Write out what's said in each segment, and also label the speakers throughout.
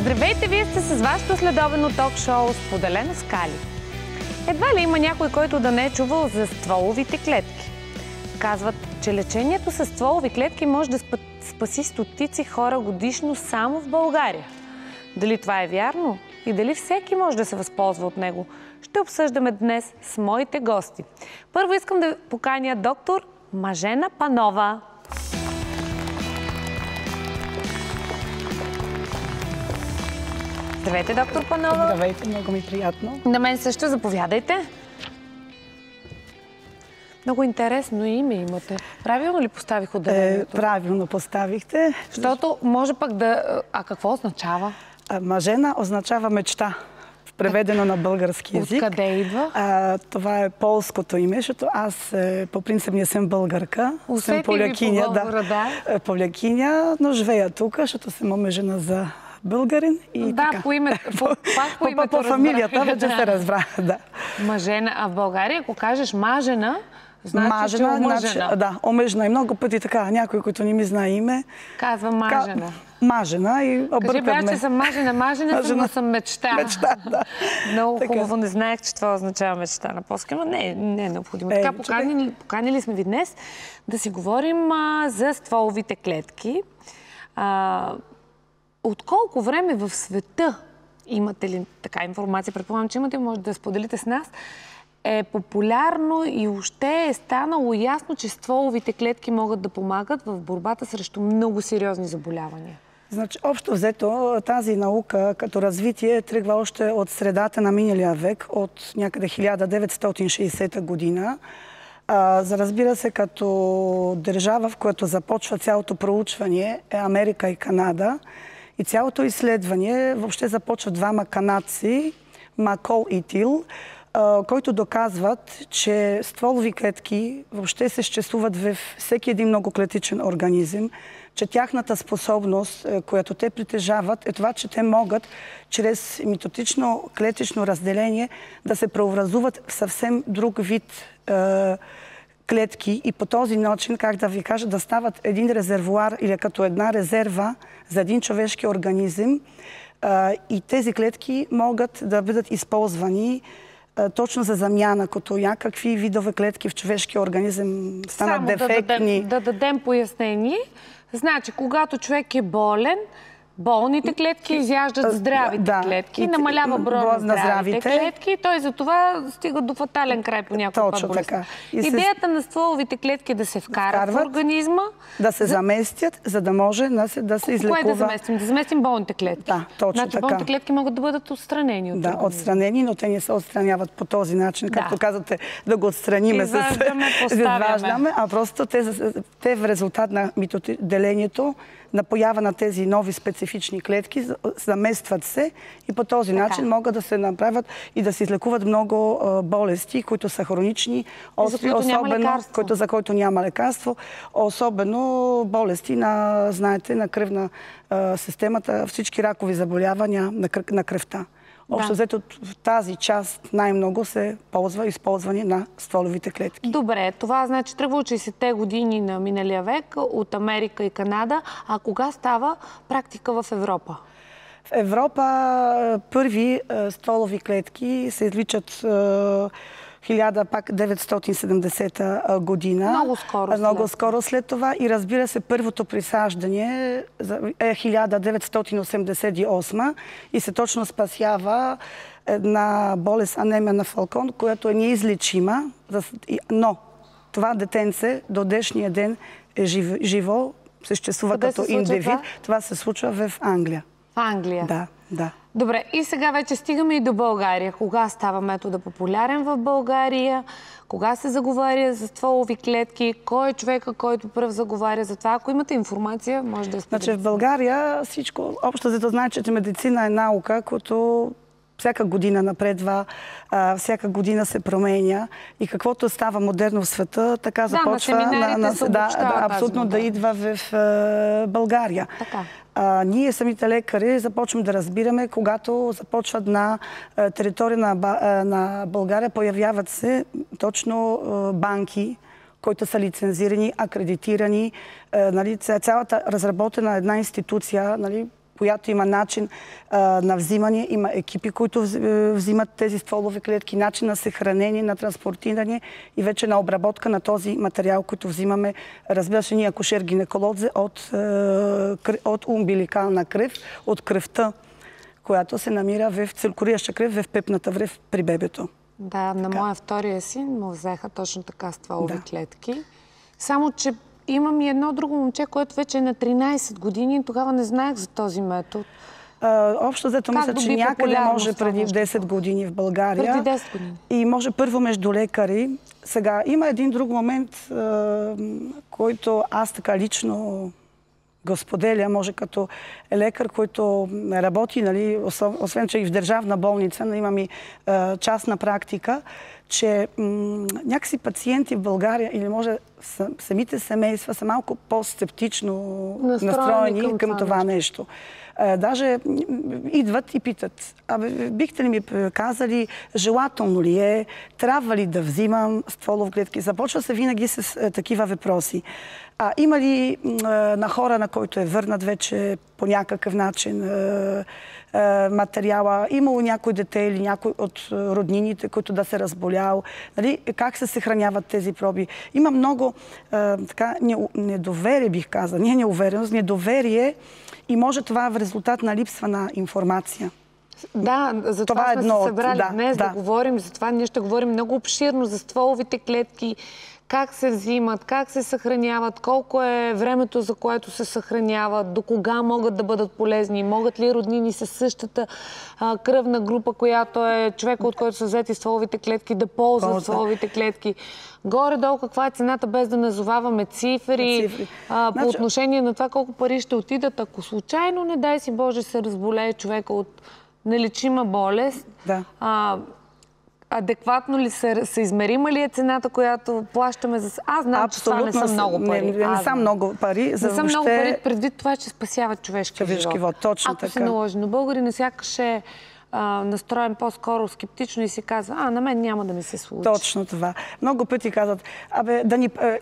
Speaker 1: Здравейте, вие сте с вашето следобедно ток-шоу "Споделено с Кали". Едва ли има някой, който да не е чувал за стволовите клетки. Казват, че лечението с стволови клетки може да спаси стотици хора годишно само в България. Дали това е вярно и дали всеки може да се възползва от него, ще обсъждаме днес с моите гости. Първо искам да поканя доктор Мажена Панова. Здравейте, доктор Панова.
Speaker 2: Здравейте, много ми приятно.
Speaker 1: На мен също, заповядайте. Много интересно име имате. Правилно ли поставих отделението?
Speaker 2: Правилно поставихте.
Speaker 1: Защото може пък да... А какво означава?
Speaker 2: Мажена означава мечта, преведено на български език.
Speaker 1: Откъде идва?
Speaker 2: Това е полското име, защото аз по принцип не съм българка. Съм полякиня, полякиня, но живея тук, защото съм омъжена за българин и
Speaker 1: да,
Speaker 2: така.
Speaker 1: По името.
Speaker 2: По фамилията вече се разбра, да.
Speaker 1: Мажена. А в България, ако кажеш мажена, значи, че омъжена.
Speaker 2: Да, омъжена. И много пъти така, някой, който не ми знае име,
Speaker 1: казва мажена.
Speaker 2: Мажена и объркат ме.
Speaker 1: Кажи, че съм мажена, съм мечта.
Speaker 2: Мечта, да.
Speaker 1: Много хубаво, не знаех, че това означава мечта на полски, но не е необходимо. Така, поканили сме ви днес да си говорим за стволовите клетки. От колко време в света, имате ли така информация, предполагам, че имате, може да споделите с нас, е популярно и още е станало ясно, че стволовите клетки могат да помагат в борбата срещу много сериозни заболявания?
Speaker 2: Значи, общо взето, тази наука като развитие тръгва още от средата на миналия век, от някъде 1960 година. Разбира се, като държава, в която започва цялото проучване, е Америка и Канада. И цялото изследване въобще започва двама канадци, Макол и Тил, които доказват, че стволови клетки въобще съществуват във всеки един многоклетичен организъм, че тяхната способност, която те притежават, е това, че те могат чрез митотично клетично разделение да се преобразуват в съвсем друг вид клетки и по този начин, как да ви кажа, да стават един резервуар или като една резерва за един човешки организъм и тези клетки могат да бъдат използвани точно за замяна, като някакви видове клетки в човешкия организъм станат дефектни.
Speaker 1: Да дадем пояснение. Значи, когато човек е болен, болните клетки изяждат здравите клетки, намалява броя на здравите клетки и той за това стига до фатален край по някаква болест. Идеята на стволовите клетки е да се вкарат в организма.
Speaker 2: Да се заместят, за да може да се излекува.
Speaker 1: Кое да заместим? Да заместим болните клетки.
Speaker 2: Да, точно така.
Speaker 1: Болните клетки могат да бъдат отстранени от организма.
Speaker 2: Да, отстранени, но те не се отстраняват по този начин, както казвате, да го отстраниме.
Speaker 1: Изваждаме,
Speaker 2: а просто те в резултат на делението, на поява на тези нови специфични клетки, заместват се и по този начин могат да се направят и да се излекуват много болести, които са хронични, за които няма лекарство, особено болести на кръвна системата, всички ракови заболявания на кръвта. Общо взето в тази част най-много се ползва използване на стволовите клетки.
Speaker 1: Добре, това значи тръгва от 60-те години на миналия век от Америка и Канада. А кога става практика в Европа?
Speaker 2: В Европа първи стволови клетки се изличат 1970 година. Много скоро след това. И разбира се, първото присаждане е 1988 и се точно спасява една болест анемия на Фалкон, която е неизлечима, но това детенце до днешния ден е живо, съществува като индивид. Това се случва в Англия.
Speaker 1: В Англия?
Speaker 2: Да, да.
Speaker 1: Добре, и сега вече стигаме и до България. Кога става метода популярен в България? Кога се заговаря за стволови клетки? Кой е човека, който пръв заговаря за това? Ако имате информация, може да споделите.
Speaker 2: Значи в България всичко, общо за да знаете, че медицина е наука, която всяка година напредва, всяка година се променя и каквото става модерно в света, така започва абсолютно да идва в България. Ние самите лекари започваме да разбираме, когато започват на територия на България, появяват се точно банки, които са лицензирани, акредитирани, цялата разработена една институция, която има начин на взимане, има екипи, които взимат тези стволови клетки, начин на съхранение, на транспортиране и вече на обработка на този материал, който взимаме. Разбира се, ние акушер-гинеколози от умбиликална кръв, от кръвта, която се намира в циркулираща кръв, в пепната връв при бебето.
Speaker 1: Да, на моя втория син му взеха точно така стволови клетки. Само, че имам и едно друго момче, което вече е на 13 години и тогава не знаех за този метод.
Speaker 2: Общо взето мисля, че някъде може преди 10 години в България.
Speaker 1: Преди 10 години.
Speaker 2: И може първо между лекари. Сега има един друг момент, който аз така лично го споделя, може като лекар, който работи, нали, освен че и в държавна болница, но имам и частна практика, че някакси пациенти в България или може самите семейства са малко по-скептично настроени към това нещо. Даже идват и питат, бихте ли ми казали, желателно ли е, трябва ли да взимам стволови клетки? Започва се винаги с такива въпроси. Има ли на хора, на който е върнат вече по някакъв начин материала, имало някой дете или някой от роднините, който да се разболял, нали? Как се съхраняват тези проби? Има много така недоверие, бих казал, не неувереност, недоверие и може това в резултат на липсва на информация.
Speaker 1: Да, за това сме се събрали днес да говорим, за това ние ще говорим много обширно за стволовите клетки, как се взимат, как се съхраняват, колко е времето, за което се съхраняват, до кога могат да бъдат полезни, могат ли роднини с същата кръвна група, която е човека, от който са взети стволовите клетки, да ползват стволовите клетки. Горе-долу каква е цената, без да назоваваме цифри, по отношение на това колко пари ще отидат, ако случайно, не дай си Боже, се разболее човека от нелечима болест. Адекватно ли са измерима ли е цената, която плащаме за... Аз знам, че това не са много пари.
Speaker 2: Не са много пари.
Speaker 1: Не са много пари предвид това, че спасяват човешки живот.
Speaker 2: Точно така.
Speaker 1: Ако се наложи. Но българин сякаш е настроен по-скоро скептично и си казва, на мен няма да ми се случи.
Speaker 2: Точно това. Много пъти казват,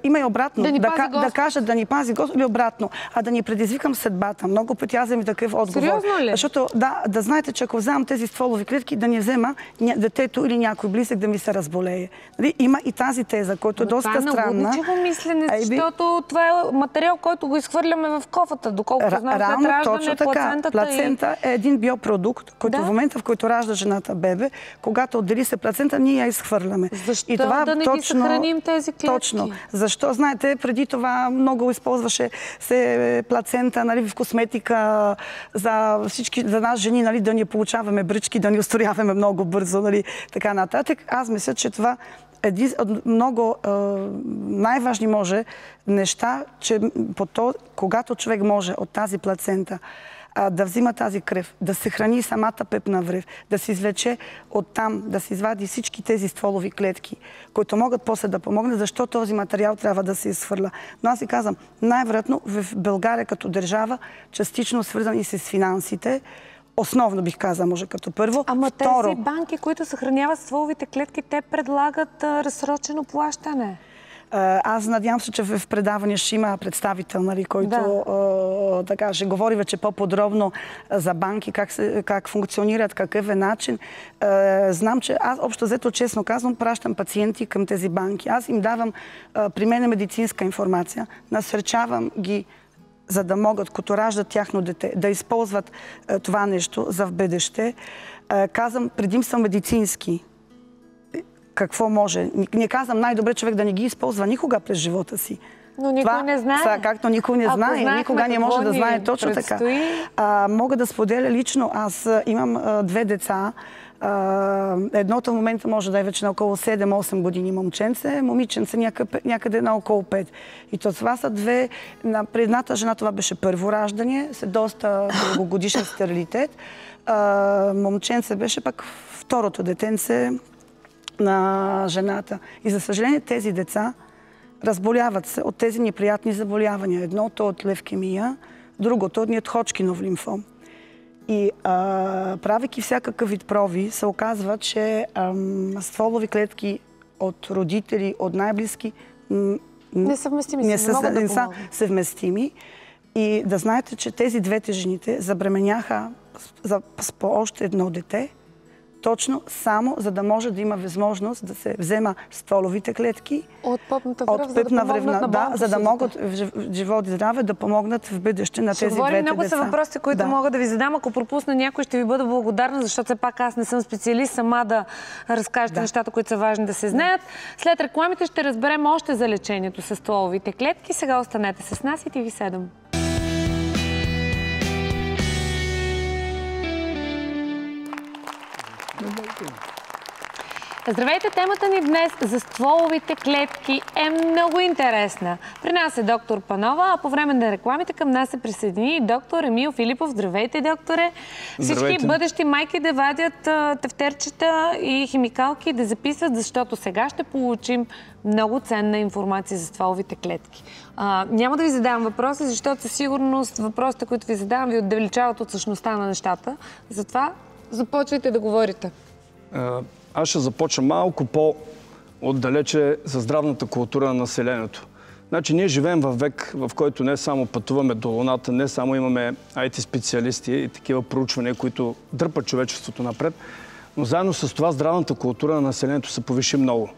Speaker 2: има и обратно. Да кажат да ни пази Господ или обратно, да ни предизвикам съдбата. Много пъти аз вземам такъв отговор.
Speaker 1: Сериозно ли?
Speaker 2: Защото да знаете, че ако вземам тези стволови клетки, да не взема детето или някой близък да ми се разболее. Има и тази теза, която е доста странна.
Speaker 1: Това е наудничево мислене, защото това е материал, който го изхвърляме в кофата. Доколкото знам, след раждане, плацентата.
Speaker 2: Плацента е един биопродукт, който в момента, в който ражда жената бебе, когато отдели се плацента, ние я изхвърляме.
Speaker 1: Защо да не ги съхраним тези клетки?
Speaker 2: Точно. Защо? Знаете, преди това много използваше се плацента, нали, в косметика за всички, за нас жени, нали, да ни получаваме бръчки, да ни устрояваме много бързо, нали, така нататък. Аз мисля, че това един от много най-важни може неща, че когато човек може от тази плацента да взима тази кръв, да се храни самата пепна връв, да се извлече оттам, да се извади всички тези стволови клетки, които могат после да помогнат, защо този материал трябва да се изхвърля. Но аз си казвам, най-вероятно в България като държава, частично свързани с финансите, основно бих казала, може като първо.
Speaker 1: Ама тези банки, които съхраняват стволовите клетки, те предлагат разсрочено плащане.
Speaker 2: Аз надявам се, че в предаване ще има представител, нали, който така ще говори вече по-подробно за банки, как функционират, какъв е начин. Знам, че аз общо взето, честно казвам, пращам пациенти към тези банки. Аз им давам при мен медицинска информация, насърчавам ги, за да могат, като раждат тяхно дете, да използват това нещо за в бъдеще. Казвам предимства медицински. Какво може. Не казвам най-добре човек да не ги използва никога през живота си.
Speaker 1: Но никой не знае.
Speaker 2: Както никой не знае, никога не може да знае точно така. Мога да споделя лично. Аз имам две деца. Едното в момента може да е вече на около 7-8 години момченце, момиченце някъде на около 5. И това са две. При едната жена това беше първо раждане, след доста дългогодишен стерилитет. Момченце беше пък второто детенце на жената. И за съжаление тези деца разболяват се от тези неприятни заболявания. Едното от левкемия, другото от Ходжкинов лимфом. И правейки всякакъв вид проби, се оказва, че стволови клетки от родители, от най-близки
Speaker 1: не са съвместими.
Speaker 2: И да знаете, че тези двете жените забременяха по още едно дете, точно само за да може да има възможност да се взема стволовите клетки
Speaker 1: от пъпната връв,
Speaker 2: за да могат в живот и здраве да помогнат в бъдеще на тези двете деца.
Speaker 1: Много са въпросите, които мога да ви задам. Ако пропусна някой, ще ви бъда благодарна, защото все пак аз не съм специалист сама да разкажете нещата, които са важни да се знаят. След рекламите ще разберем още за лечението с стволовите клетки. Сега останете с нас и TV7. Здравейте! Темата ни днес за стволовите клетки е много интересна. При нас е доктор Панова, а по време на рекламите към нас се присъедини и доктор Емил Филипов. Здравейте, докторе! Всички бъдещи майки да вадят тефтерчета и химикалки да записват, защото сега ще получим много ценна информация за стволовите клетки. Няма да ви задавам въпроси, защото със сигурност въпросите, които ви задавам, ви отдалечават от същността на нещата. Затова започвайте да говорите.
Speaker 3: Аз ще започна малко по-отдалече за здравната култура на населението. Значи ние живеем във век, в който не само пътуваме до Луната, не само имаме IT-специалисти и такива проучвания, които дърпат човечеството напред, но заедно с това здравната култура на населението се повиши много.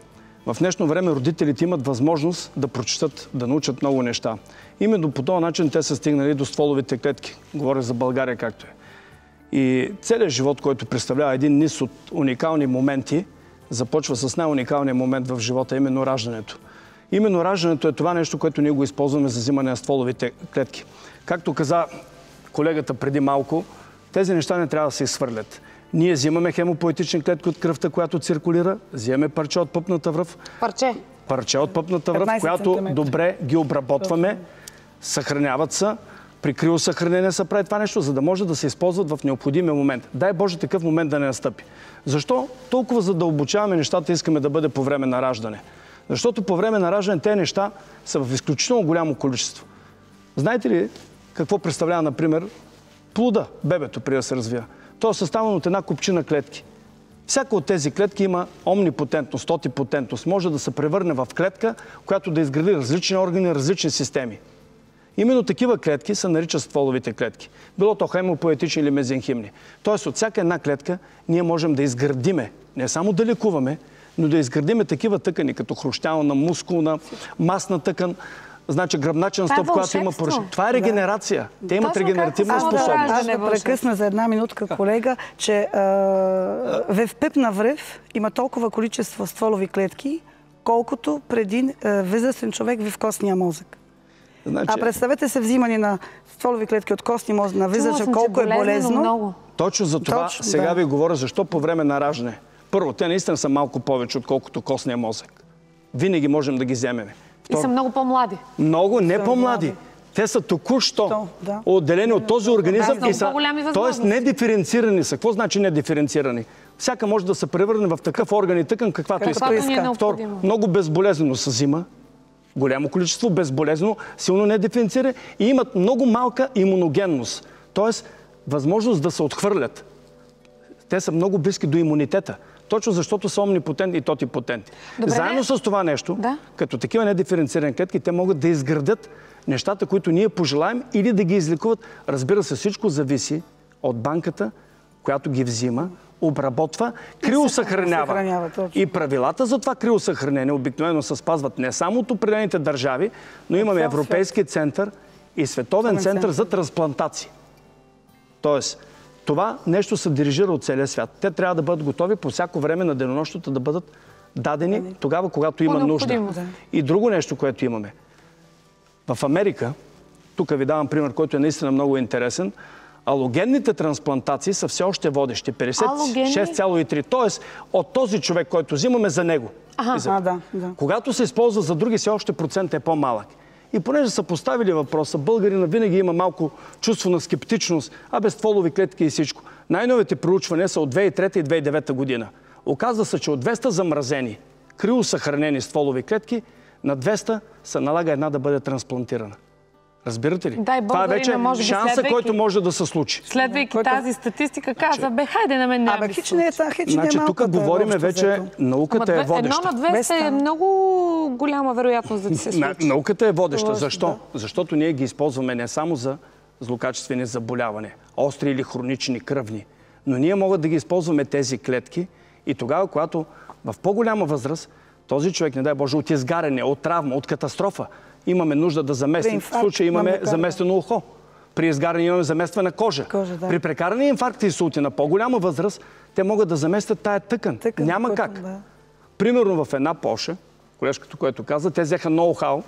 Speaker 3: В днешно време родителите имат възможност да прочитат, да научат много неща. Именно по този начин те са стигнали до стволовите клетки. Говоря за България както е. И целият живот, който представлява един низ от уникални моменти, започва с най-уникалния момент в живота, именно раждането. Именно раждането е това нещо, което ние го използваме за взимане на стволовите клетки. Както каза колегата преди малко, тези неща не трябва да се изхвърлят. Ние взимаме хемопоетични клетки от кръвта, която циркулира, взимаме парче от пъпната връв. Парче от пъпната връв, която добре ги обработваме, съхраняват се. При криосъхранение се прави това нещо, за да може да се използват в необходимия момент. Дай Боже такъв момент да не настъпи. Защо толкова задълбочаваме нещата искаме да бъде по време на раждане? Защото по време на раждане тези неща са в изключително голямо количество. Знаете ли какво представлява, например, плода, бебето, преди да се развива? То е съставено от една купчина клетки. Всяка от тези клетки има омнипотентност, тотипотентност. Може да се превърне в клетка, която да изгради различни органи, различни системи. Именно такива клетки се наричат стволовите клетки. Било то хемопоетични или мезенхимни. Тоест от всяка една клетка ние можем да изградиме, не само да лекуваме, но да изградиме такива тъкани, като хрущялна, мускулна, масна тъкан, значи гръбначен стълб, която има поръчение. Това е регенерация. Те имат регенеративна способност.
Speaker 2: Аз да прекъсна за една минутка, колега, че в пъпна връв има толкова количество стволови клетки, колкото преди възрастен човек в костния мозък. Значи, представете се взимане на стволови клетки от костни мозък на възрастен, колко е болезно.
Speaker 3: Точно за това сега ви говоря защо по време на раждане. Първо, те наистина са малко повече, отколкото костния мозък. Винаги можем да ги вземем.
Speaker 1: И са много по-млади.
Speaker 3: Много, не по-млади. Те са току-що отделени от този организъм и са, т.е. недиференцирани са. Какво значи недиференцирани? Всяка може да се превърне в такъв орган и тъкан, каквато иска. Второ, много безболезнено се взима. Голямо количество, безболезнено, силно недиференцирани и имат много малка имуногенност. Тоест, възможност да се отхвърлят. Те са много близки до имунитета. Точно защото са омнипотентни и тотипотентни. Заедно с това нещо, като такива недиференцирани клетки, те могат да изградят нещата, които ние пожелаем или да ги излекуват. Разбира се, всичко зависи от банката, която ги взима, обработва, криосъхранява. И правилата за това криосъхранение обикновено се спазват не само от определените държави, но имаме Европейски център и Световен център за трансплантации. Тоест, това нещо се дирижира от целия свят. Те трябва да бъдат готови по всяко време на денонощната да бъдат дадени тогава, когато има нужда. И друго нещо, което имаме. В Америка, тук ви давам пример, който е наистина много интересен, алогенните трансплантации са все още водещи. 56,3. Тоест, от този човек, който взимаме за него. Когато се използва за други, все още процент е по-малък. И понеже са поставили въпроса, българина винаги има малко чувство на скептичност, без стволови клетки и всичко. Най-новите проучвания са от 2003 и 2009 година. Оказва се, че от 200 замразени, криосъхранени стволови клетки, на 200 се налага една да бъде трансплантирана. Разбирате ли?
Speaker 1: Дай Бог,
Speaker 3: това е
Speaker 1: дори
Speaker 3: вече
Speaker 1: не може би
Speaker 3: шанса, който може да се случи.
Speaker 1: Следвайки тази статистика, казва, хайде на мен
Speaker 2: Абе, хич не е
Speaker 3: Значи, тук говорим вече, науката е водеща.
Speaker 1: Едно на 200 е много голяма вероятност да ти се случи.
Speaker 3: Науката е водеща. Защо? Защото ние ги използваме не само за злокачествени заболявания, остри или хронични, кръвни, но ние могат да ги използваме тези клетки и тогава, когато в по-голяма възраст този човек, не дай Боже, от изгаряне, от травма, от катастрофа, имаме нужда да заместим. В случая имаме заместено ухо. При изгаряне имаме замествана кожа. При прекарани инфаркти и инсулти на по-голяма възраст, те могат да заместят тая тъкан. Няма как. Примерно в една Полша, колежката, което каза, те взеха ноу-хау,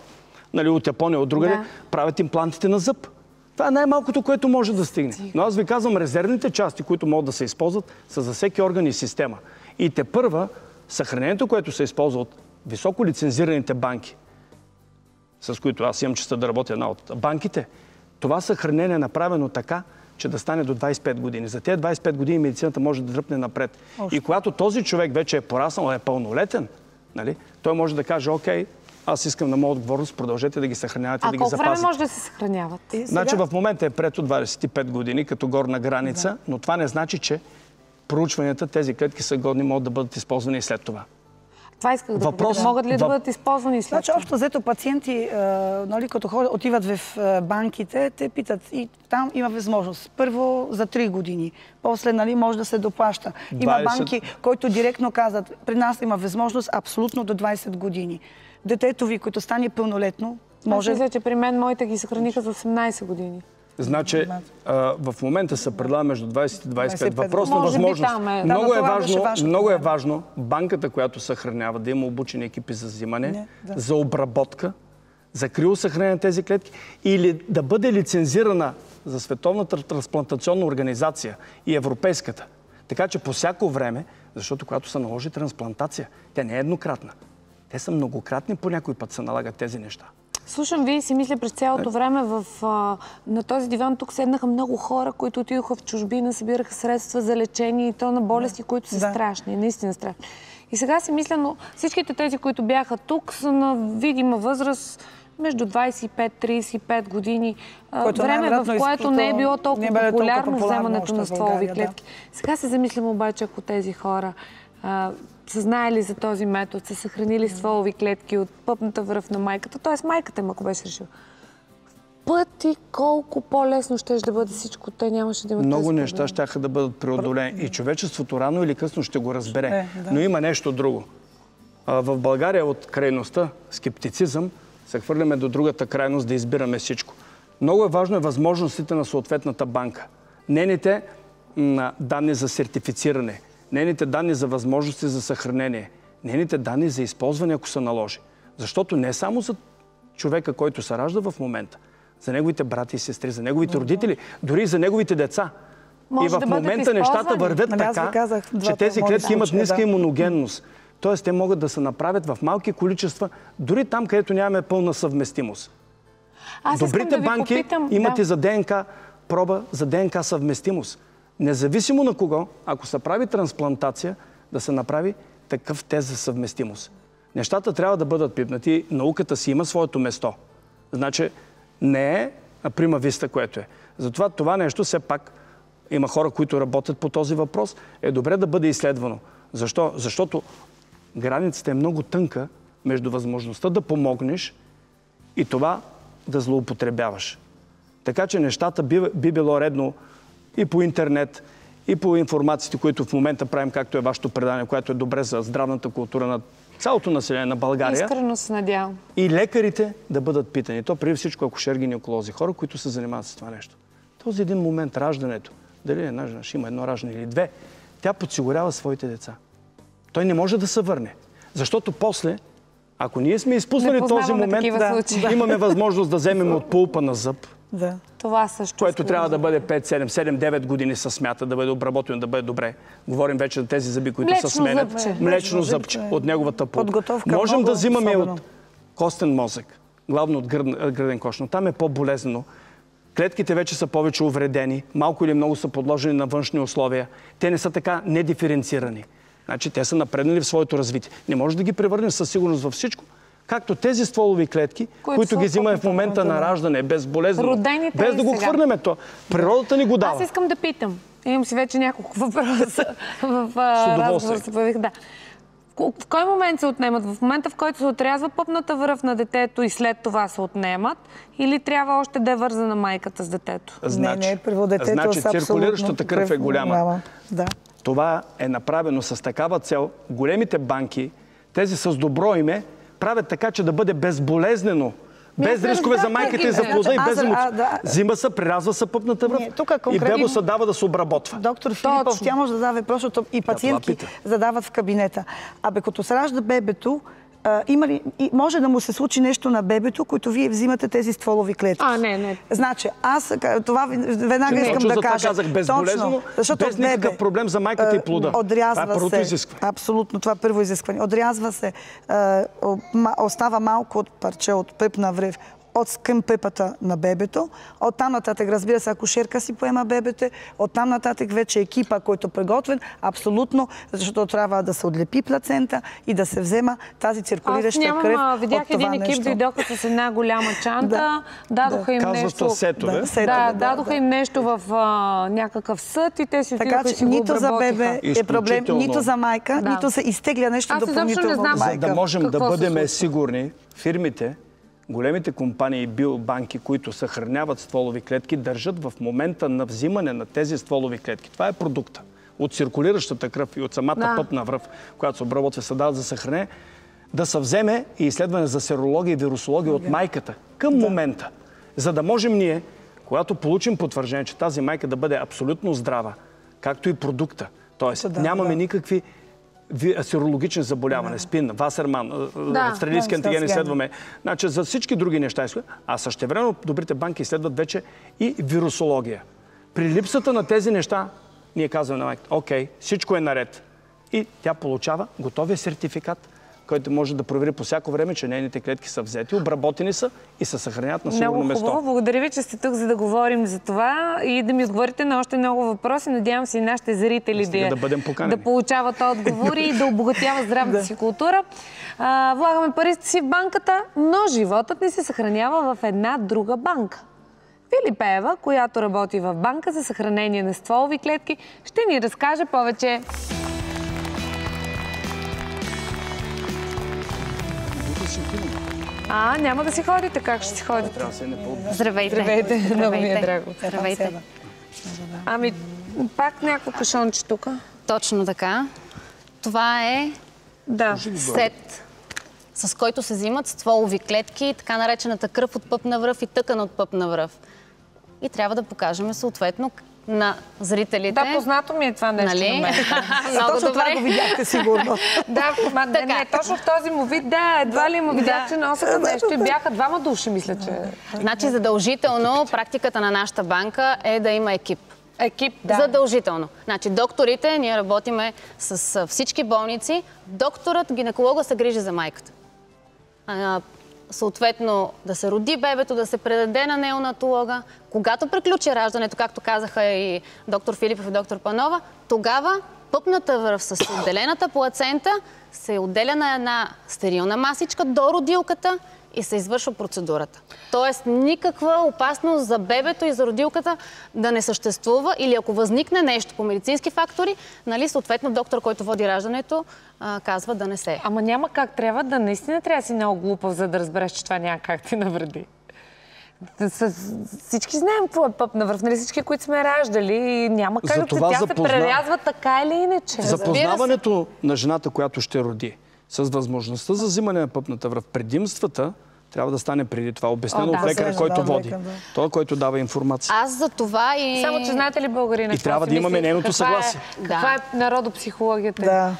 Speaker 3: от Япония, от другаде, правят имплантите на зъб. Това е най-малкото, което може да стигне. Но аз ви казвам, резервните части, които могат да се използват, са за всеки орган и система. И тепърва съхранението, което се използва от високо лицензираните банки, с които аз имам честа да работя една от банките, това съхранение е направено така, че да стане до 25 години. За тези 25 години медицината може да дръпне напред. И когато този човек вече е пораснал, е пълнолетен, той може да каже, окей, аз искам на моя отговорност, продължете да ги съхранявате, да ги запазите.
Speaker 1: А колко време може да се съхраняват?
Speaker 3: Значи в момента е прието 25 години като горна граница, но това не значи, че проучванията, тези клетки са годни, могат да бъдат използвани и след това.
Speaker 1: Това исках да попитам. Могат ли да бъдат използвани след това?
Speaker 2: Значи, общо взето пациенти, като отиват в банките, те питат и там има възможност. Първо за 3 години, после може да се доплаща. Има банки, които директно казват, при нас има възможност абсолютно до 20 години. Детето ви, което стане пълнолетно, може...
Speaker 1: Аз мисля, че при мен моите ги съхраниха за 18 години.
Speaker 3: Значи, в момента се предлага между 20 и 25. Въпрос на възможност. Много е важно банката, която съхранява, да има обучени екипи за взимане, за обработка, за криосъхранение на тези клетки или да бъде лицензирана за Световната трансплантационна организация и Европейската. Така че по всяко време, защото когато се наложи трансплантация, тя не е еднократна. Те са многократни, по някой път се налагат тези неща.
Speaker 1: Слушам ви и си мисля през цялото време на този диван тук седнаха много хора, които отидоха в чужбина, събираха средства за лечение и то на болести, които са страшни, наистина страшни. И сега си мисля, но всичките тези, които бяха тук, са на видима възраст между 25-35 години. Време, в което не е било толкова популярно вземането на стволови клетки. Сега се замислям обаче, ако тези хора са знаели за този метод, са съхранили стволови клетки от пъпната връв на майката, т.е. майката им, ако беше решила. Пъти колко по-лесно ще да бъде всичко, те нямаше да имат
Speaker 3: много неща щяха да бъдат преодолени. И човечеството рано или късно ще го разбере. Но има нещо друго. В България от крайността, скептицизъм, се хвърляме до другата крайност да избираме всичко. Много е важно възможностите на съответната банка. Нейните данни за сертифициране, нейните данни за възможности за съхранение, нейните данни за използване, ако се наложи. Защото не само за човека, който се ражда в момента, за неговите брати и сестри, за неговите родители, дори и за неговите деца. И в момента нещата вървят така, че тези клетки имат ниска имуногенност. Тоест, те могат да се направят в малки количества, дори там, където нямаме пълна съвместимост. Добрите банки имат и за ДНК проба за ДНК съвместимост. Независимо на кого, ако се прави трансплантация, да се направи такъв тест за съвместимост. Нещата трябва да бъдат пипнати. Науката си има своето место. Значи не е прима виста, което е. Затова това нещо все пак има хора, които работят по този въпрос. Е добре да бъде изследвано. Защо? Защото границата е много тънка между възможността да помогнеш и това да злоупотребяваш. Така че нещата би било редно и по интернет, и по информациите, които в момента правим, както е вашето предание, което е добре за здравната култура на цялото население на България.
Speaker 1: Искрено се надявам.
Speaker 3: И лекарите да бъдат питани. То преди всичко акушер, гинеколози, хора, които се занимават с това нещо. Този един момент, раждането, дали една жена ще има едно раждане или две, тя подсигурява своите деца. Той не може да се върне. Защото после, ако ние сме изпуснали този момент, имаме възможност да вземем от пулпа на зъб,
Speaker 1: това също.
Speaker 3: Което трябва да бъде 5, 7, 7, 9 години се смята, да бъде обработено, да бъде добре. Говорим вече за тези зъби, които се сменят. Млечно зъбче от неговата пулпа. Можем да взимаме от костен мозък, главно от гръден кош, но там е по-болезнено. Клетките вече са повече увредени, малко или много са подложени на външни условия. Те не са така недиференцирани. Значи те са напреднали в своето развитие. Не може да ги превърнем със сигурност във всичко, Както тези стволови клетки, които ги взимаме в момента на раждане, безболезнено,
Speaker 1: Родените
Speaker 3: без да го
Speaker 1: сега.
Speaker 3: хвърляме то. Природата ни го дава.
Speaker 1: Аз искам да питам. Имам си вече няколко въпроса в разговор се появих. Да. В кой момент се отнемат? В момента, в който се отрязва пъпната връв на детето и след това се отнемат? Или трябва още да е вързана майката с детето?
Speaker 2: Не, първо детето
Speaker 3: значи
Speaker 2: са
Speaker 3: циркулиращата кръв е голяма.
Speaker 2: Да.
Speaker 3: Това е направено с такава цел. Големите банки, тези с добро име, правят така, че да бъде безболезнено. Без рискове за майката и за плода и без емоции. Взима се, прирязва се пъпната връв и бебо се дава да се обработва.
Speaker 2: Доктор Филипов, тя може да даде въпрос, защото и пациентки задават в кабинета. Абе, като се ражда бебето, може да му се случи нещо на бебето, което вие взимате тези стволови клетки.
Speaker 1: Не.
Speaker 2: Значи, аз това веднага искам да кажа.
Speaker 3: Казах безболезнено, без никакъв проблем за майката и плода.
Speaker 2: Отрязва се. Абсолютно, това е първо изискване. Отрязва се, остава малко от парче от пъпна връв към пъпата на бебето. Оттам нататък, разбира се, акушерка си поема бебете. Оттам нататък вече екипа, който е приготвен, абсолютно, защото трябва да се отлепи плацента и да се взема тази циркулираща кръв от това нещо.
Speaker 1: Видях един екип, дойдоха с една голяма чанта, дадоха им нещо. Дадоха им нещо в някакъв съд и те си отидоха и си го обработиха.
Speaker 2: Нито за бебе е проблем, нито за майка, нито се изтегля нещо допълнително от майка.
Speaker 3: За да можем да бъдем сигурни, фирмите, големите компании и биобанки, които съхраняват стволови клетки, държат в момента на взимане на тези стволови клетки. Това е продукта. От циркулиращата кръв и от самата пъпна връв, която се обработва, се дава за съхранение, да се вземе и изследване за серология и вирусология от майката към момента. За да можем ние, когато получим потвърждение, че тази майка да бъде абсолютно здрава, както и продукта, т.е. нямаме никакви серологични заболявания, СПИН, Васерман, австралийски антиген изследваме. Значи за всички други неща, а същевременно добрите банки изследват вече и вирусология. При липсата на тези неща, ние казваме на майката, окей, всичко е наред. И тя получава готовия сертификат, който може да провери по всяко време, че нейните клетки са взети, обработени са и се съхраняват на сигурно место.
Speaker 1: Много хубаво. Благодаря ви, че сте тук, за да говорим за това и да ми отговорите на още много въпроси. Надявам се и нашите зрители да получават отговори и да обогатяват здравната си култура. Влагаме парите си в банката, но животът ни се съхранява в една друга банка. Фили Пеева, която работи в банка за съхранение на стволови клетки, ще ни разкаже повече. Няма да си ходите. Как ще си ходите?
Speaker 4: Здравейте.
Speaker 1: Много ми е драго.
Speaker 4: Здравейте.
Speaker 1: Пак някакво кашонче тук.
Speaker 4: Точно така. Това е сет, с който се взимат стволови клетки, така наречената кръв от пъпна връв и тъкан от пъпна връв. И трябва да покажем съответно на зрителите.
Speaker 1: Да, познато ми е това нещо на мен.
Speaker 4: Много добре.
Speaker 2: Това го видяхте сигурно.
Speaker 1: Не, точно в този му вид, едва ли му видях, че носеха нещо и бяха двама души, мисля, че...
Speaker 4: Значи задължително практиката на нашата банка е да има екип.
Speaker 1: Екип,
Speaker 4: Задължително. Значи докторите, ние работиме с всички болници, докторът, гинеколога се грижи за майката. Съответно да се роди бебето, да се предаде на неонатолога. Когато приключи раждането, както казаха и доктор Филипов и доктор Панова, тогава пъпната връв с отделената плацента се отделя на една стерилна масичка до родилката и се извършва процедурата. Тоест никаква опасност за бебето и за родилката да не съществува или ако възникне нещо по медицински фактори, съответно доктор, който води раждането, казва да не се.
Speaker 1: Ама няма как. Наистина трябва да си много глупав, за да разбереш, че това няма как ти навреди. Всички знаем какво е пъпна връв, всички, които сме раждали. Няма как да тя се прерязва така или иначе.
Speaker 3: Запознаването на жената, която ще роди, с възможността за взимане на пъпната връв, предимствата трябва да стане преди това. Обяснено от лекаря, който води. Той, който дава информация.
Speaker 4: Аз за това и...
Speaker 1: Само, че знаете ли българина?
Speaker 3: И трябва да имаме нейното съгласие.
Speaker 1: Каква е народопсихологията?
Speaker 2: Да.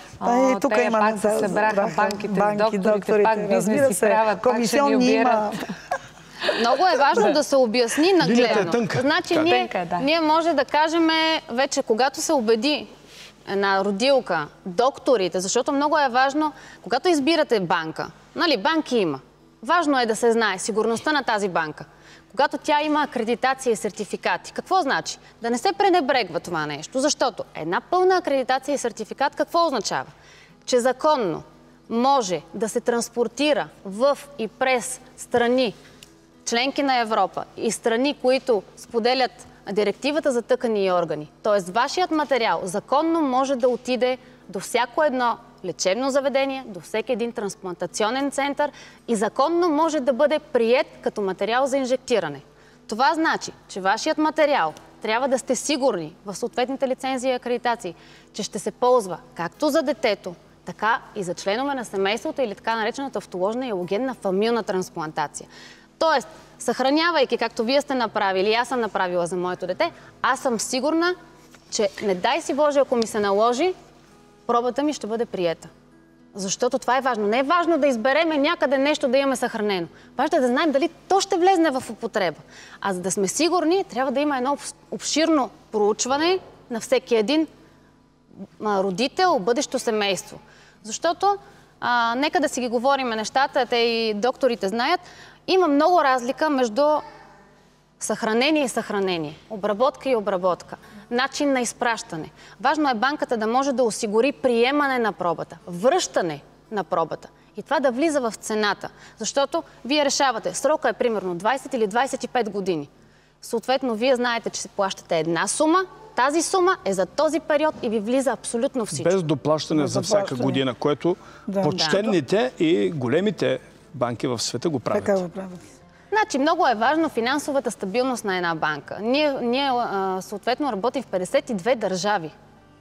Speaker 1: Тук има... Пак се събраха банките, докторите, пак бизнес си правят, пак ще ни обират.
Speaker 4: Много е важно да се обясни нагледно. Значи ние може да кажем вече, когато се убеди една родилка, докторите, защото много е важно, когато избирате банка, банки има. Важно е да се знае сигурността на тази банка. Когато тя има акредитация и сертификати. Какво значи? Да не се пренебрегва това нещо. Защото една пълна акредитация и сертификат какво означава? Че законно може да се транспортира в и през страни, членки на Европа и страни, които споделят директивата за тъкани и органи, т.е. вашият материал законно може да отиде до всяко едно лечебно заведение, до всеки един трансплантационен център и законно може да бъде приет като материал за инжектиране. Това значи, че вашият материал трябва да сте сигурни в съответните лицензии и акредитации, че ще се ползва както за детето, така и за членове на семейството или така наречената автоложна и алогенна фамилна трансплантация. Тоест, съхранявайки, както вие сте направили, аз съм направила за моето дете, аз съм сигурна, че не дай си Боже, ако ми се наложи, пробата ми ще бъде приета. Защото това е важно. Не е важно да избереме някъде нещо да имаме съхранено. Важно е да знаем дали то ще влезне в употреба. А за да сме сигурни, трябва да има едно обширно проучване на всеки един родител, бъдещо семейство. Защото, нека да си ги говорим нещата, те и докторите знаят, има много разлика между съхранение и съхранение, обработка и обработка, начин на изпращане. Важно е банката да може да осигури приемане на пробата, връщане на пробата и това да влиза в цената. Защото вие решавате, срока е примерно 20 или 25 години. Съответно, вие знаете, че се плащате една сума, тази сума е за този период и ви влиза абсолютно всичко.
Speaker 3: Без доплащане за всяка година, което почтенните и големите банки в света го правят.
Speaker 2: Така го правят.
Speaker 4: Значи, много е важно финансовата стабилност на една банка. Ние съответно работим в 52 държави.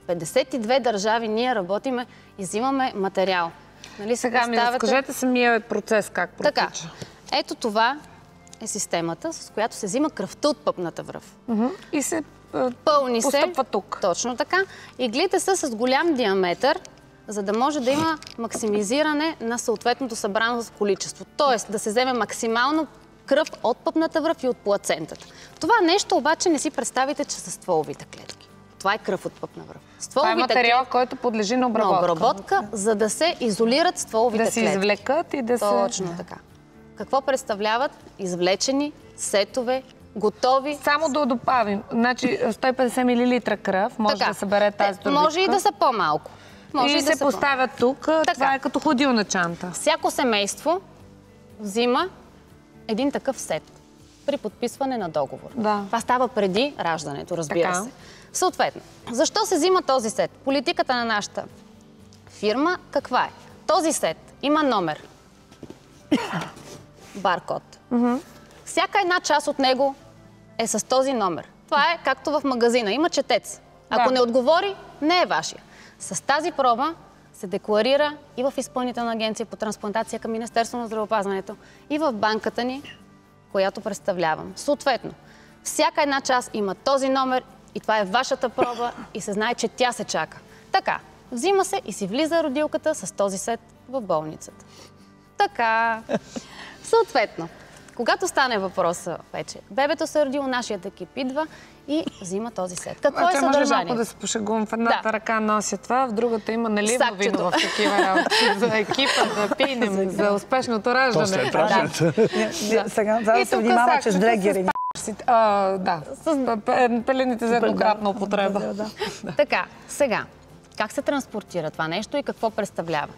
Speaker 4: 52 държави ние работиме и взимаме материал. Нали,
Speaker 1: сега ми разкажете самия процес как протича.
Speaker 4: Така, ето това е системата, с която се взима кръвта от пъпната връв.
Speaker 1: И се
Speaker 4: пълни
Speaker 1: постъпва тук.
Speaker 4: Точно така. Иглите са с голям диаметър, за да може да има максимизиране на съответното събрано количество. Тоест да се вземе максимално кръв от пъпната връв и от плацентата. Това нещо обаче не си представите, че са стволовите клетки. Това е кръв от пъпна връв.
Speaker 1: Това е материал, който подлежи на обработка.
Speaker 4: На обработка, за да се изолират стволовите клетки.
Speaker 1: Да се извлекат и да се...
Speaker 4: Точно така. Какво представляват? Извлечени сетове, готови.
Speaker 1: Само да добавим. Значи 150 мл кръв може да събере тази турбичка.
Speaker 4: Може и да са по-малко.
Speaker 1: И се поставят тук. Това е като ходилна чанта.
Speaker 4: Всяко семейство взима един такъв сет при подписване на договор. Това става преди раждането, разбира се. Съответно, защо се взима този сет? Политиката на нашата фирма каква е? Този сет има номер. Баркод. Всяка една част от него е с този номер. Това е както в магазина. Има четец. Ако не отговори, не е вашия. С тази проба се декларира и в Изпълнителна агенция по трансплантация към Министерството на здравеопазването и в банката ни, която представлявам. Съответно, всяка една част има този номер и това е вашата проба и се знае, че тя се чака. Така, взима се и си влиза родилката с този сет в болницата. Така. Съответно, когато стане въпроса вече, бебето се е родило, нашият екип идва и взима този сет. Какво е съдържанието?
Speaker 1: Може малко да се пошегувам. В едната ръка нося това, в другата има наливно вино в такива работи. За екипа, да пинем, за успешното раждане.
Speaker 3: То след раждането.
Speaker 2: Сега да се внимава, че с дрегери.
Speaker 1: Да, с пелените за еднократна употреба.
Speaker 4: Така, сега, как се транспортира това нещо и какво представлява?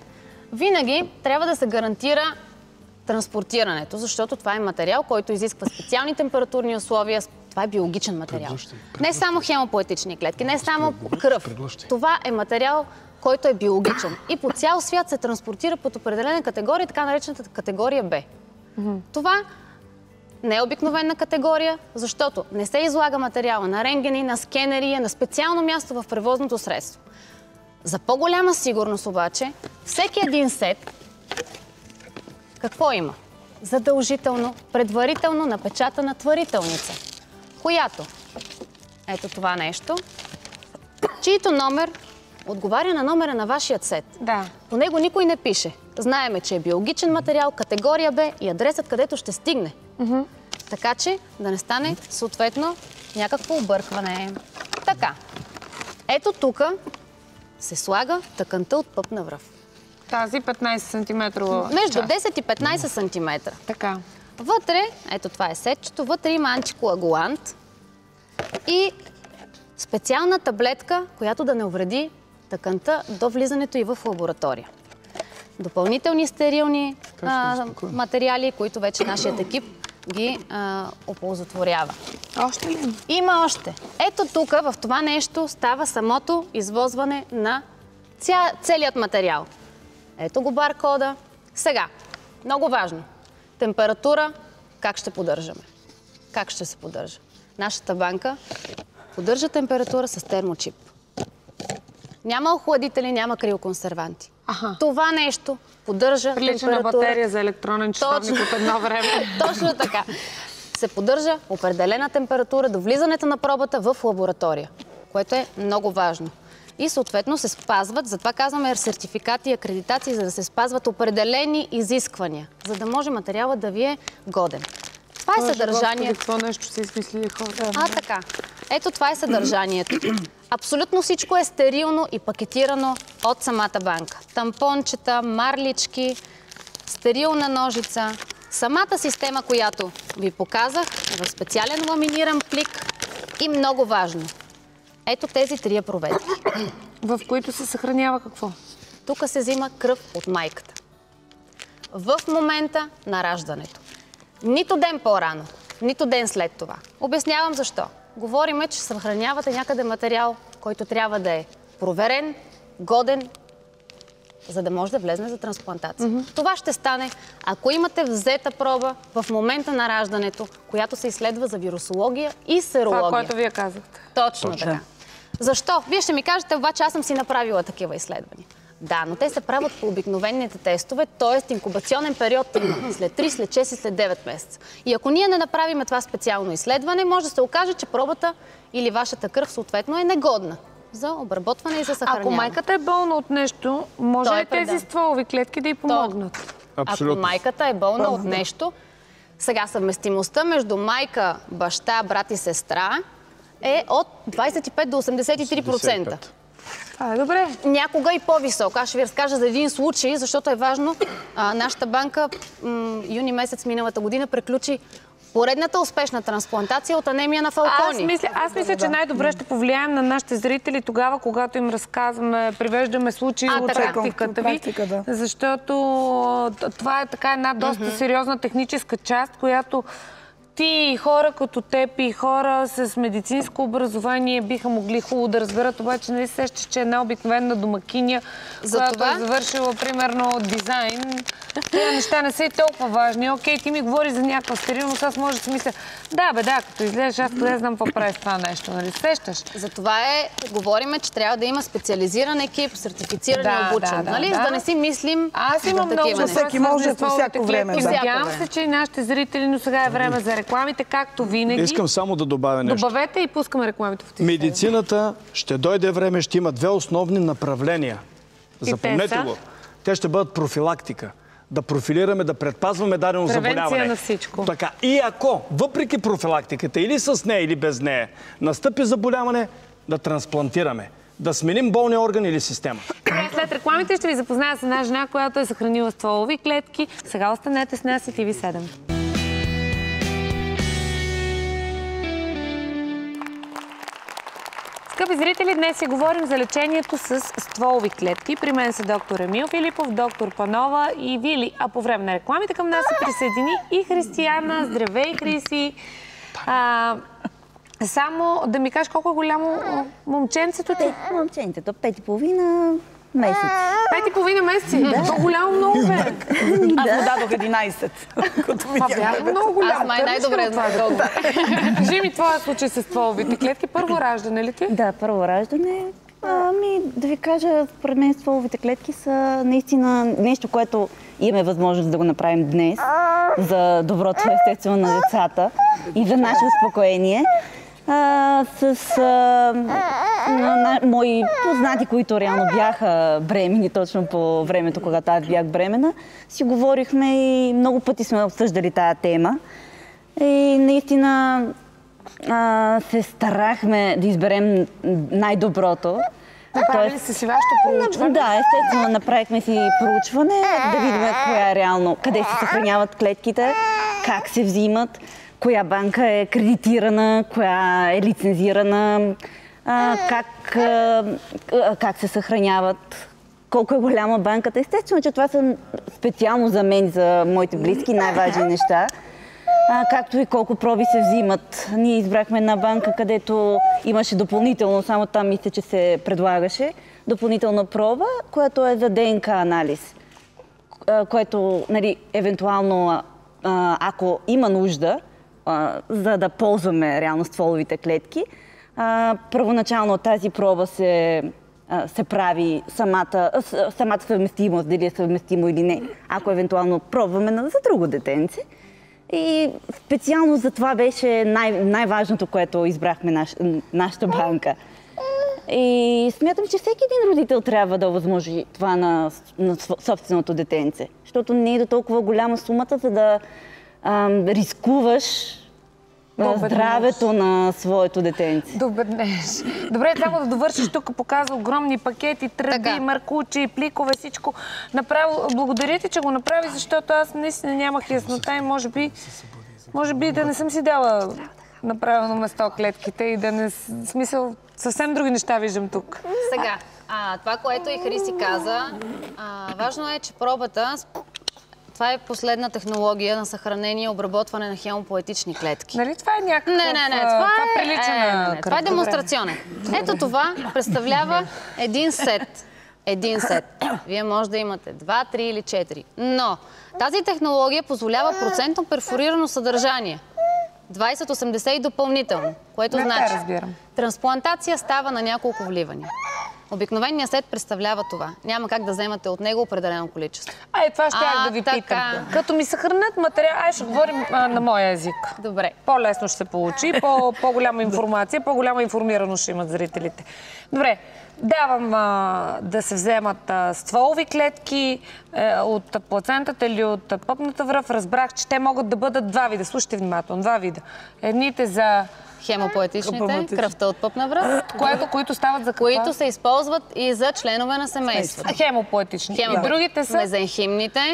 Speaker 4: Винаги трябва да се гарантира транспортирането, защото това е материал, който изисква специални температурни условия. Това е биологичен материал. Не само хемопоетични клетки, не само кръв. Това е материал, който е биологичен. И по цял свят се транспортира под определена категория, така наречената категория Б. Това не е обикновена категория, защото не се излага материала на рентгени, на скенери, на специално място в превозното средство. За по-голяма сигурност обаче, всеки един сет какво има? Задължително, предварително напечатана творителница, която, ето това нещо, чието номер отговаря на номера на вашият сет. По него никой не пише. Знаеме, че е биологичен материал, категория Б и адресът, където ще стигне. Така че да не стане съответно някакво объркване. Така, ето тук се слага тъканта от пъпна връв.
Speaker 1: Тази 15 см.
Speaker 4: Между 10 и 15 см.
Speaker 1: Така.
Speaker 4: Вътре, ето това е сетчето, вътре има антикоагулант и специална таблетка, която да не увреди тъканта до влизането и в лаборатория. допълнителни стерилни материали, които вече нашият екип ги оползотворява.
Speaker 1: Още ли?
Speaker 4: Има още. Ето тук, в това нещо, става самото извозване на целият материал. Ето го баркода. Сега, много важно. Температура, как ще поддържаме? Как ще се поддържа? Нашата банка поддържа температура с термочип. Няма охладители, няма криоконсерванти. Това нещо поддържа
Speaker 1: прилича на батерия за електронен часовник от едно време.
Speaker 4: Точно така. Се поддържа определена температура до влизането на пробата в лаборатория, което е много важно. И съответно се спазват, затова казваме сертификати и акредитации, за да се спазват определени изисквания, за да може материалът да ви е годен. Това е съдържанието.
Speaker 1: Какво нещо са измислили хората?
Speaker 4: Така. Ето това е съдържанието. Абсолютно всичко е стерилно и пакетирано от самата банка. Тампончета, марлички, стерилна ножица. Самата система, която ви показах, е в специален ламиниран плик и много важно. Ето тези 3 проветки.
Speaker 1: В които се съхранява какво?
Speaker 4: Тук се взима кръв от майката. В момента на раждането. Нито ден по-рано, нито ден след това. Обяснявам защо. Говориме, че съхранявате някъде материал, който трябва да е проверен, годен, за да може да влезне за трансплантация. Това ще стане, ако имате взета проба в момента на раждането, която се изследва за вирусология и серология.
Speaker 1: Това, което вие казахте.
Speaker 4: Точно така. Защо? Вие ще ми кажете, обаче аз съм си направила такива изследвания. Да, но те се правят по обикновените тестове, т.е. инкубационен период след 3, след 6 и след 9 месеца. И ако ние не направим това специално изследване, може да се окаже, че пробата или вашата кръв съответно е негодна за обработване и за съхраняване.
Speaker 1: Ако майката е болна от нещо, може ли тези стволови клетки да й помогнат?
Speaker 3: Абсолютно.
Speaker 4: Ако майката е болна от нещо, сега съвместимостта между майка, баща, брат и сестра е от 25 до 83%.
Speaker 1: Това е добре.
Speaker 4: Някога и по-висок. Аз ще ви разкажа за един случай, защото е важно. Нашата банка юни месец миналата година приключи поредната успешна трансплантация от анемия на фалкони.
Speaker 1: Аз мисля, че най-добре ще повлияем на нашите зрители тогава, когато им разказваме, привеждаме случаи от практиката ви. Защото това е така една доста сериозна техническа част, която ти и хора като теб и хора с медицинско образование биха могли хубаво да разберат, обаче не сещаш, че една обикновена домакиня, която е завършила примерно дизайн, тези неща не са и толкова важни. Окей, ти ми говориш за някаква стерилност, аз може да си мисля, да, като излезеш, аз къде знам какво прави с това нещо, нали сещаш?
Speaker 4: Затова говориме, че трябва да има специализиран екип, сертифициран и обучен, нали? За да не си мислим.
Speaker 1: Аз имам много
Speaker 2: всеки може по всяко време.
Speaker 1: Надявам се, че и нашите зрители, но сега е време за рекламите, както винаги.
Speaker 3: Искам само да добавя нещо.
Speaker 1: Добавете и пускаме рекламите в тези.
Speaker 3: Медицината ще дойде време, ще има 2 основни направления. Запомнете го. Те ще бъдат профилактика. Да профилираме, да предпазваме дадено заболяване.
Speaker 1: Превенция на всичко.
Speaker 3: Така. И ако, въпреки профилактиката, или с нея, или без нея, настъпи заболяване, да трансплантираме. Да сменим болния орган или система.
Speaker 1: След рекламите ще ви запозная с една жена, която е съхранила стволови клетки. Сега останете с нас и TV7. Скъпи зрители, днес си говорим за лечението с стволови клетки. При мен са доктор Емил Филипов, доктор Панова и Вили. А по време на рекламите към нас се присъедини и Християна. Здравей, Хриси! Само да ми кажеш колко е голямо момченцето ти?
Speaker 5: Момченцето, 5,5 месец.
Speaker 1: 5,5 месеци? Да. Голямо много бе.
Speaker 2: Аз му дадох 11.
Speaker 1: Това бяха много голямо.
Speaker 4: Аз май най-добре знам колко.
Speaker 1: Кажи ми твоя случай с стволовите клетки. Първо раждане ли ти?
Speaker 5: Да, първо раждане. Да ви кажа, според мен стволовите клетки са наистина нещо, което имаме възможност да го направим днес за доброто естествено на децата и за наше успокоение. Мои познати, които реално бяха бремени точно по времето, когато аз бях бремена, си говорихме и много пъти сме обсъждали тая тема. И наистина се старахме да изберем най-доброто.
Speaker 1: Направили сте си вашето проучване?
Speaker 5: Да, естествено, направихме си проучване, да видим коя е реално, къде се съхраняват клетките, как се взимат, коя банка е кредитирана, коя е лицензирана, как се съхраняват, колко е голяма банката. Естествено, че това са специално за мен, за моите близки, най-важни неща. Както и колко проби се взимат. Ние избрахме една банка, където имаше допълнително, само там мисля, че се предлагаше, допълнителна проба, която е за ДНК анализ. Което, нали, евентуално, ако има нужда, за да ползваме реално стволовите клетки, първоначално тази проба се прави самата съвместимост, дали е съвместимо или не, ако евентуално пробваме за друго детенце. И специално за това беше най-важното, което избрахме нашата банка. И смятам, че всеки един родител трябва да възможи това на собственото детенце, защото не е до толкова голяма сумата, за да рискуваш здравето на своето детенце.
Speaker 1: Добре, само да довършиш, тук показва огромни пакети, тръби, маркучи, пликове, всичко. Направо, благодаря ти, че го направи, защото аз наистина нямах яснота и може би да не съм си дала на правилно место клетките и да не... Смисъл, съвсем други неща виждам тук.
Speaker 4: Сега, това, което и Хриси каза, важно е, че пробата... Това е последна технология на съхранение и обработване на хемопоетични клетки.
Speaker 1: Нали това е някакъв...
Speaker 4: Не, това прилича на кръв. Това е демонстрационен. Ето това представлява един сет. Един сет. Вие може да имате 2, 3 или 4. Но тази технология позволява процентно перфорирано съдържание. 20-80 и допълнително. Което значи, трансплантация става на няколко вливания. Обикновеният сет представлява това. Няма как да вземате от него определено количество.
Speaker 1: Това щях да ви питам. Като ми съхранят материал, ще говорим на моя език.
Speaker 4: Добре.
Speaker 1: По-лесно ще се получи, по-голяма информация, по-голяма информираност ще имат зрителите. Добре, давам да се вземат стволови клетки от плацентата или от пъпната връв. Разбрах, че те могат да бъдат два вида. Слушайте внимателно, два вида. Едните за...
Speaker 4: хемопоетичните, кръвта от пъпна връв,
Speaker 1: които стават за какво?
Speaker 4: Които се използват и за членове на семейството.
Speaker 1: Хемопоетични. И другите са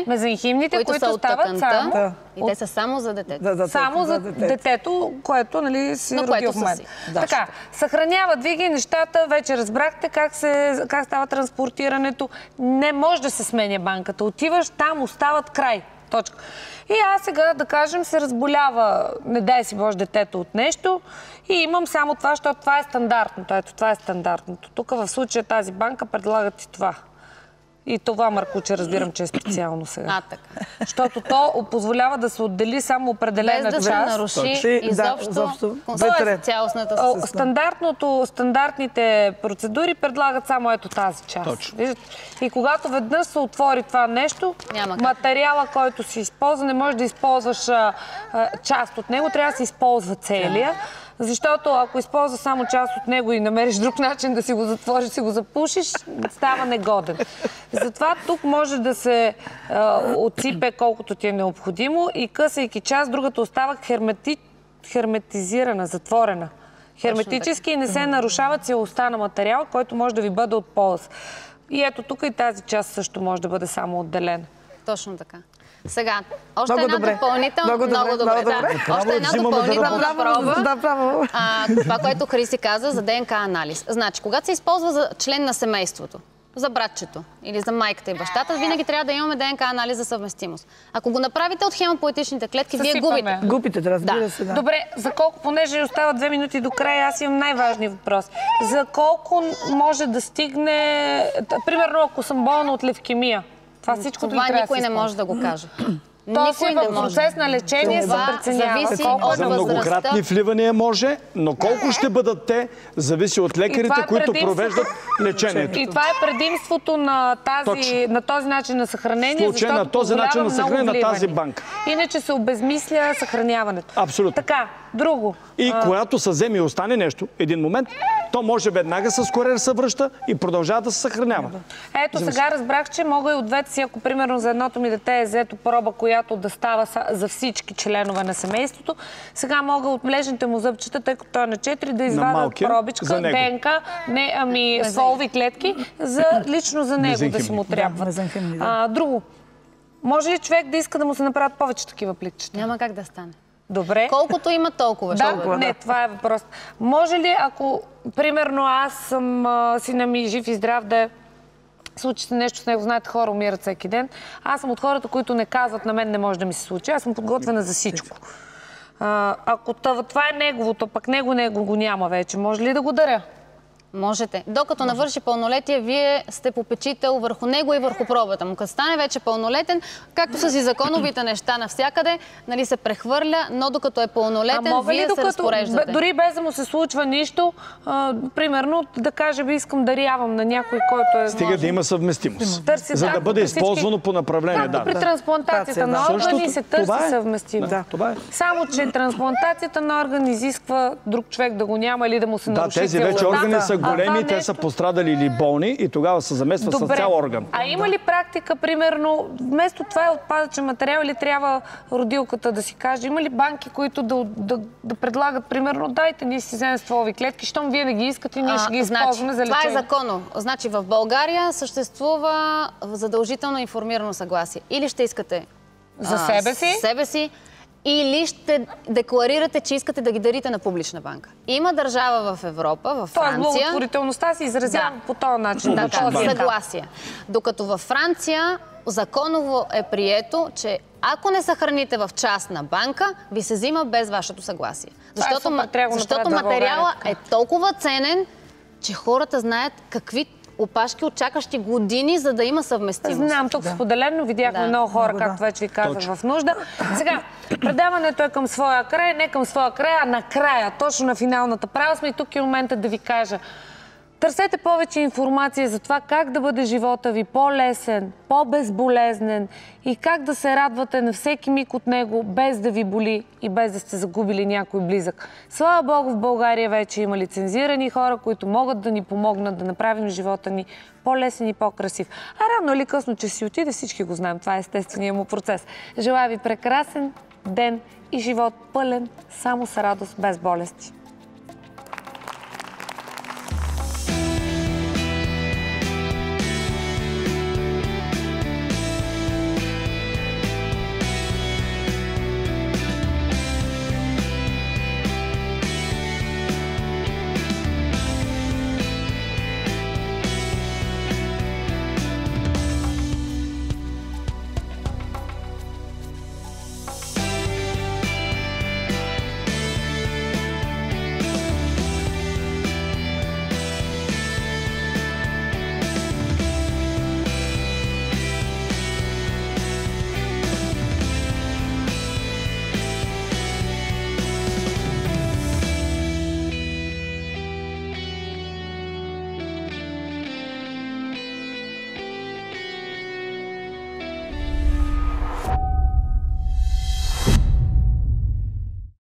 Speaker 4: мезенхимните,
Speaker 1: които стават само.
Speaker 4: И те са само за детето.
Speaker 1: Само за детето, което, нали, си родил в момента. Така, съхраняват ви ги нещата, вече разбрахте как става транспортирането. Не може да се сменя банката. Отиваш там, остават край. Точка. И аз сега, да кажем, се разболява, не дай си Боже, детето от нещо и имам само това, защото това е стандартното. Ето, това е стандартното. Тук в случая тази банка предлагат и това. И това маркуче разбирам, че е специално сега.
Speaker 4: Така.
Speaker 1: Защото то позволява да се отдели само определена част.
Speaker 4: Без да се наруши изобщо цялостната
Speaker 1: стандартните процедури предлагат само ето тази част. И когато веднъж се отвори това нещо, материала, който се използва, не можеш да използваш част от него, трябва да се използва целия. Защото ако използваш само част от него и намериш друг начин да си го затвориш, си го запушиш, става негоден. Затова тук може да се отсипе колкото ти е необходимо и късайки част, другата остава херметизирана, затворена. Херметически и не се нарушава целостта на материал, който може да ви бъде от полза. И ето тук и тази част също може да бъде само отделена.
Speaker 4: Точно така. Сега, още една допълнителна проба. Това, което Хриси каза за ДНК анализ. Значи, когато се използва за член на семейството, за братчето или за майката и бащата, винаги трябва да имаме ДНК анализ за съвместимост. Ако го направите от хемопоетичните клетки, вие губите.
Speaker 2: Губите, разбира се, да.
Speaker 1: Добре, за колко, понеже остава 2 минути до края, аз имам най-важни въпрос. За колко може да стигне, примерно, ако съм болна от левкемия? Това
Speaker 4: никой не може да го каже.
Speaker 1: То си в процес на лечение се преценява.
Speaker 3: За многократни вливания може, но колко ще бъдат те, зависи от лекарите, които провеждат лечението.
Speaker 1: И това е предимството на този начин на съхранение,
Speaker 3: защото на този начин на съхранение на тази банка.
Speaker 1: Иначе се обезмисля съхраняването.
Speaker 3: Абсолютно.
Speaker 1: Така, друго.
Speaker 3: И когато се вземе и остане нещо, един момент, то може веднага с куриер се връща и продължава да се съхранява.
Speaker 1: Ето сега разбрах, че мога и от двете си, ако примерно за едното ми дете е взето проба, която да става за всички членове на семейството, сега мога от млечните му зъбчета, тъй като той е на 4, да извадят пробичка, ДНК, стволови клетки, лично за него да си му трябват. Друго. Може ли човек да иска да му се направят повече такива пликчета?
Speaker 4: Няма как да стане.
Speaker 1: Добре.
Speaker 4: Колкото има, толкова.
Speaker 1: Не, това е въпрос. Може ли, ако, примерно, аз съм сина ми жив и здрав да е случи се нещо с него, знаете, хора умират всеки ден. Аз съм от хората, които не казват, на мен не може да ми се случи. Аз съм подготвена за всичко. Ако това е неговото, пък него го няма вече, може ли да го даря?
Speaker 4: Можете. Докато навърши пълнолетие, вие сте попечител върху него и върху пробата му. Като стане вече пълнолетен, както са си законовите неща навсякъде, нали, се прехвърля, но докато е пълнолетен, вие се разпореждате.
Speaker 1: Дори без да му се случва нищо, примерно, да кажем, искам дарявам на някой, който е...
Speaker 3: Стига да има съвместимост. За да бъде използвано по направление.
Speaker 1: Както при трансплантацията на органи се търси съвместимост. Само, че трансплантацията на орган изисква друг човек да го няма или да му се наруши
Speaker 3: тези вече органи са големи, те са пострадали или болни и тогава се замества с цял орган.
Speaker 1: А има ли практика, примерно, вместо това е отпадъчен материал или трябва родилката да си каже, има ли банки, които да предлагат, примерно, дайте, ние си вземем стволови клетки, щом вие не ги искате и ние ще ги използваме за лечение?
Speaker 4: Това е законно. Значи в България съществува задължително информирано съгласие. Или ще искате
Speaker 1: за себе си,
Speaker 4: или ще декларирате, че искате да ги дарите на публична банка. Има държава в Европа, в Франция...
Speaker 1: Тоест, благотворителността се изразява по този начин.
Speaker 4: Съгласие. Докато във Франция законово е прието, че ако не съхраните в частна банка, ви се взима без вашето съгласие. Защото материала е толкова ценен, че хората знаят какви опашки от чакащи години, за да има съвместимост.
Speaker 1: Знам, тук споделено видяхме много хора, както вече ви казах, в нужда. Сега, предаването е към своя край, не към своя край, а накрая, точно на финалната права сме и тук е момента да ви кажа. Търсете повече информация за това как да бъде живота ви по-лесен, по-безболезнен и как да се радвате на всеки миг от него, без да ви боли и без да сте загубили някой близък. Слава Богу, в България вече има лицензирани хора, които могат да ни помогнат да направим живота ни по-лесен и по-красив. А рано или късно, че си отиде, всички го знаем. Това е естественият му процес. Желая ви прекрасен ден и живот пълен само с радост, без болести.